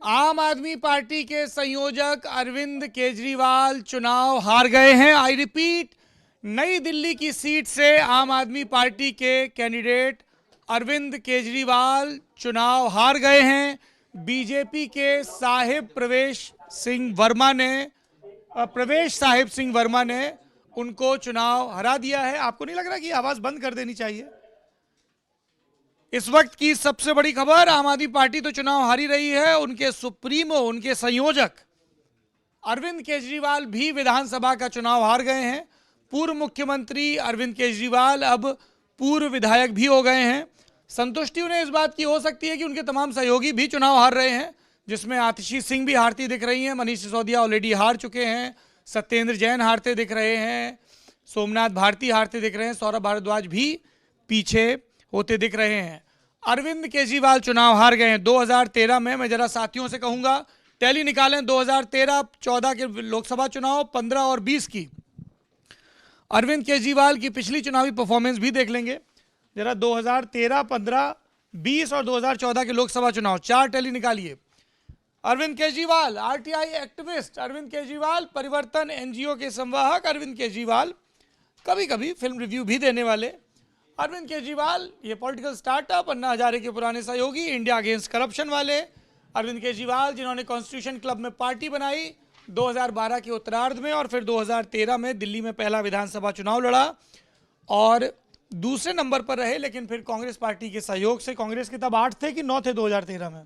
आम आदमी पार्टी के संयोजक अरविंद केजरीवाल चुनाव हार गए हैं। आई रिपीट, नई दिल्ली की सीट से आम आदमी पार्टी के कैंडिडेट अरविंद केजरीवाल चुनाव हार गए हैं। बीजेपी के प्रवेश साहिब सिंह वर्मा ने उनको चुनाव हरा दिया है। आपको नहीं लग रहा कि आवाज बंद कर देनी चाहिए? इस वक्त की सबसे बड़ी खबर, आम आदमी पार्टी तो चुनाव हारी रही है, उनके सुप्रीमो, उनके संयोजक अरविंद केजरीवाल भी विधानसभा का चुनाव हार गए हैं। पूर्व मुख्यमंत्री अरविंद केजरीवाल अब पूर्व विधायक भी हो गए हैं। संतुष्टि उन्हें इस बात की हो सकती है कि उनके तमाम सहयोगी भी चुनाव हार रहे हैं, जिसमें आतिशी सिंह भी हारती दिख रही हैं, मनीष सिसोदिया ऑलरेडी हार चुके हैं, सत्येंद्र जैन हारते दिख रहे हैं, सोमनाथ भारती हारते दिख रहे हैं, सौरभ भारद्वाज भी पीछे होते दिख रहे हैं। अरविंद केजरीवाल चुनाव हार गए हैं 2013 में। मैं जरा साथियों से कहूंगा टैली निकालें 2013-14 के लोकसभा चुनाव, 15 और 20 की अरविंद केजरीवाल की पिछली चुनावी परफॉर्मेंस भी देख लेंगे जरा। 2013, 15, 20 और 2014 के लोकसभा चुनाव, 4 टैली निकालिए। अरविंद केजरीवाल आरटीआई एक्टिविस्ट, अरविंद केजरीवाल परिवर्तन एनजीओ के संवाहक, अरविंद केजरीवाल कभी कभी फिल्म रिव्यू भी देने वाले, अरविंद केजरीवाल ये पॉलिटिकल स्टार्टअप, अन्ना हजारे के पुराने सहयोगी, इंडिया अगेंस्ट करप्शन वाले अरविंद केजरीवाल, जिन्होंने कॉन्स्टिट्यूशन क्लब में पार्टी बनाई 2012 के उत्तरार्ध में और फिर 2013 में दिल्ली में पहला विधानसभा चुनाव लड़ा और दूसरे नंबर पर रहे, लेकिन फिर कांग्रेस पार्टी के सहयोग से, कांग्रेस के तब 8 थे कि 9 थे 2013 में,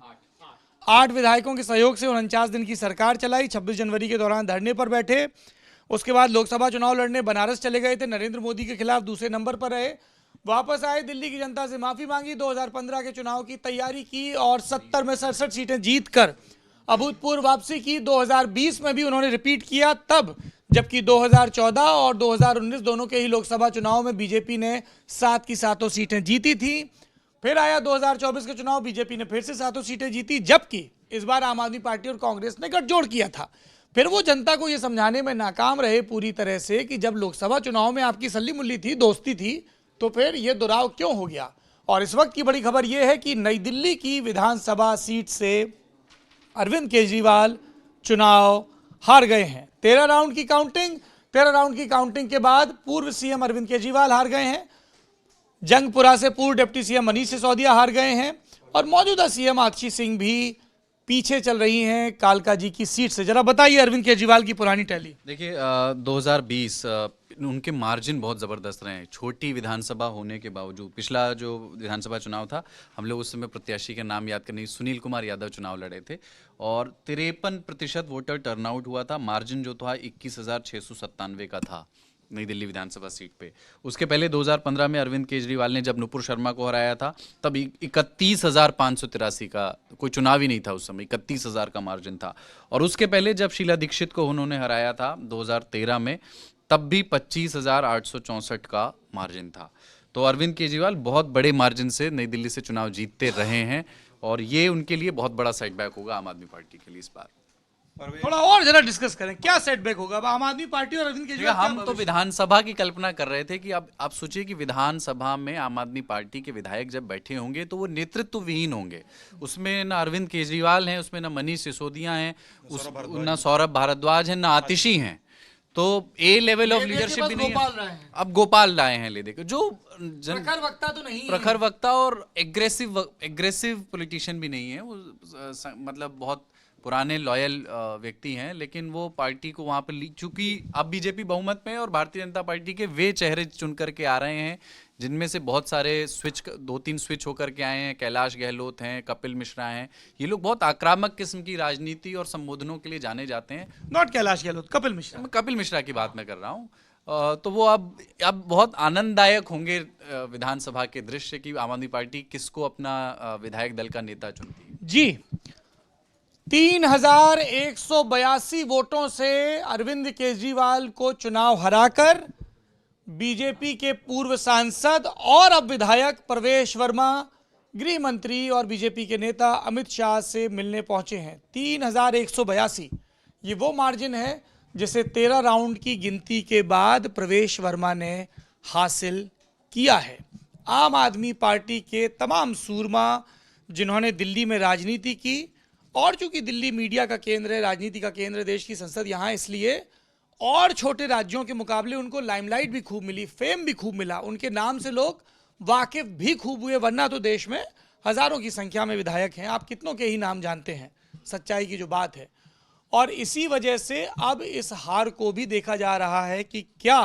8 विधायकों के सहयोग से 49 दिन की सरकार चलाई। 26 जनवरी के दौरान धरने पर बैठे, उसके बाद लोकसभा चुनाव लड़ने बनारस चले गए थे, नरेंद्र मोदी के खिलाफ दूसरे नंबर पर रहे, वापस आए, दिल्ली की जनता से माफी मांगी, 2015 के चुनाव की तैयारी की और 70 में 67 सीटें जीतकर अभूतपूर्व वापसी की। 2020 में भी उन्होंने रिपीट किया तब, जबकि 2014 और 2019 दोनों के ही लोकसभा चुनाव में बीजेपी ने 7 की 7 सीटें जीती थी। फिर आया 2024 के चुनाव, बीजेपी ने फिर से 7 सीटें जीती, जबकि इस बार आम आदमी पार्टी और कांग्रेस ने गठजोड़ किया था। फिर वो जनता को यह समझाने में नाकाम रहे पूरी तरह से कि जब लोकसभा चुनाव में आपकी सल्ली मुल्ली थी, दोस्ती थी, तो फिर ये दुराव क्यों हो गया। और इस वक्त की बड़ी खबर यह है कि नई दिल्ली की विधानसभा सीट से अरविंद केजरीवाल चुनाव हार गए हैं। 13 राउंड की काउंटिंग के बाद पूर्व सीएम अरविंद केजरीवाल हार गए हैं, जंगपुरा से पूर्व डिप्टी सीएम मनीष सिसोदिया हार गए हैं और मौजूदा सीएम आतिशी सिंह भी पीछे चल रही हैं कालका जी की सीट से। जरा बताइए अरविंद केजरीवाल की पुरानी टैली। देखिए 2020 उनके मार्जिन बहुत ज़बरदस्त रहे हैं, छोटी विधानसभा होने के बावजूद। पिछला जो विधानसभा चुनाव था, हम लोग उस समय प्रत्याशी का नाम याद करने, सुनील कुमार यादव चुनाव लड़े थे और 53% वोटर टर्नआउट हुआ था। मार्जिन जो था 21,697 का था नई दिल्ली विधानसभा सीट पे। उसके पहले 2015 में अरविंद केजरीवाल ने जब नुपुर शर्मा को हराया था, तब 31,583 का, कोई चुनाव ही नहीं था उस समय, 31,000 का मार्जिन था। और उसके पहले जब शीला दीक्षित को उन्होंने हराया था 2013 में, तब भी 25,864 का मार्जिन था। तो अरविंद केजरीवाल बहुत बड़े मार्जिन से नई दिल्ली से चुनाव जीतते रहे हैं और ये उनके लिए बहुत बड़ा सेटबैक होगा आम आदमी पार्टी के लिए इस बार। थोड़ा और जरा डिस्कस करें, क्या सेटबैक होगा आम आदमी पार्टी और अरविंद केजरीवाल? हम तो विधानसभा की कल्पना कर रहे थे कि अब आप सोचिए कि विधानसभा में आम आदमी पार्टी के विधायक जब बैठे होंगे तो वो नेतृत्व विहीन होंगे। उसमें ना अरविंद केजरीवाल हैं, उसमें ना मनीष सिसोदिया हैं, ना सौरभ भारद्वाज हैं, ना आतिशी हैं। तो ए लेवल ऑफ लीडरशिप भी नहीं है। अब गोपाल लाए हैं ले देकर, जो प्रखर वक्ता तो नहीं, प्रखर वक्ता और एग्रेसिव पॉलिटिशियन भी नहीं है वो, मतलब बहुत पुराने लॉयल व्यक्ति हैं, लेकिन वो पार्टी को वहाँ पर, चूंकि अब बीजेपी बहुमत में है और भारतीय जनता पार्टी के वे चेहरे चुन करके आ रहे हैं, जिनमें से बहुत सारे 2-3 स्विच होकर के आए हैं। कैलाश गहलोत हैं, कपिल मिश्रा हैं, ये लोग बहुत आक्रामक किस्म की राजनीति और संबोधनों के लिए जाने जाते हैं। नॉट कैलाश गहलोत, कपिल मिश्रा की बात मैं कर रहा हूँ। तो वो अब बहुत आनंददायक होंगे विधानसभा के दृश्य की आम आदमी पार्टी किसको अपना विधायक दल का नेता चुनती है। जी, 3,182 वोटों से अरविंद केजरीवाल को चुनाव हराकर बीजेपी के पूर्व सांसद और अब विधायक प्रवेश वर्मा गृह मंत्री और बीजेपी के नेता अमित शाह से मिलने पहुंचे हैं। 3,182 ये वो मार्जिन है जिसे 13 राउंड की गिनती के बाद प्रवेश वर्मा ने हासिल किया है। आम आदमी पार्टी के तमाम सूरमा जिन्होंने दिल्ली में राजनीति की और चूंकि दिल्ली मीडिया का केंद्र है, राजनीति का केंद्र है, देश की संसद यहाँ, इसलिए और छोटे राज्यों के मुकाबले उनको लाइमलाइट भी खूब मिली, फेम भी खूब मिला, उनके नाम से लोग वाकिफ भी खूब हुए। वरना तो देश में हजारों की संख्या में विधायक हैं, आप कितनों के ही नाम जानते हैं, सच्चाई की जो बात है। और इसी वजह से अब इस हार को भी देखा जा रहा है कि क्या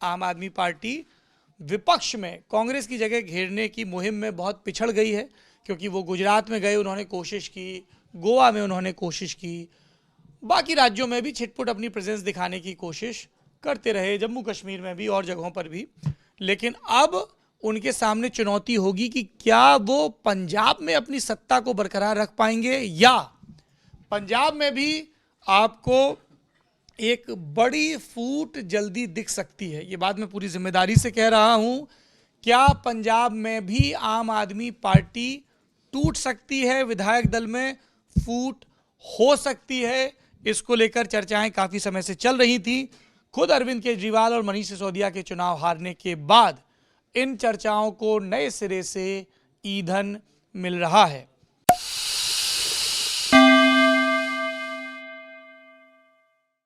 आम आदमी पार्टी विपक्ष में कांग्रेस की जगह घेरने की मुहिम में बहुत पिछड़ गई है, क्योंकि वो गुजरात में गए, उन्होंने कोशिश की, गोवा में उन्होंने कोशिश की, बाकी राज्यों में भी छिटपुट अपनी प्रेजेंस दिखाने की कोशिश करते रहे, जम्मू कश्मीर में भी और जगहों पर भी। लेकिन अब उनके सामने चुनौती होगी कि क्या वो पंजाब में अपनी सत्ता को बरकरार रख पाएंगे, या पंजाब में भी आपको एक बड़ी फूट जल्दी दिख सकती है। ये बात मैं पूरी जिम्मेदारी से कह रहा हूं। क्या पंजाब में भी आम आदमी पार्टी टूट सकती है, विधायक दल में फूट हो सकती है? इसको लेकर चर्चाएं काफी समय से चल रही थी। खुद अरविंद केजरीवाल और मनीष सिसोदिया के चुनाव हारने के बाद इन चर्चाओं को नए सिरे से ईंधन मिल रहा है।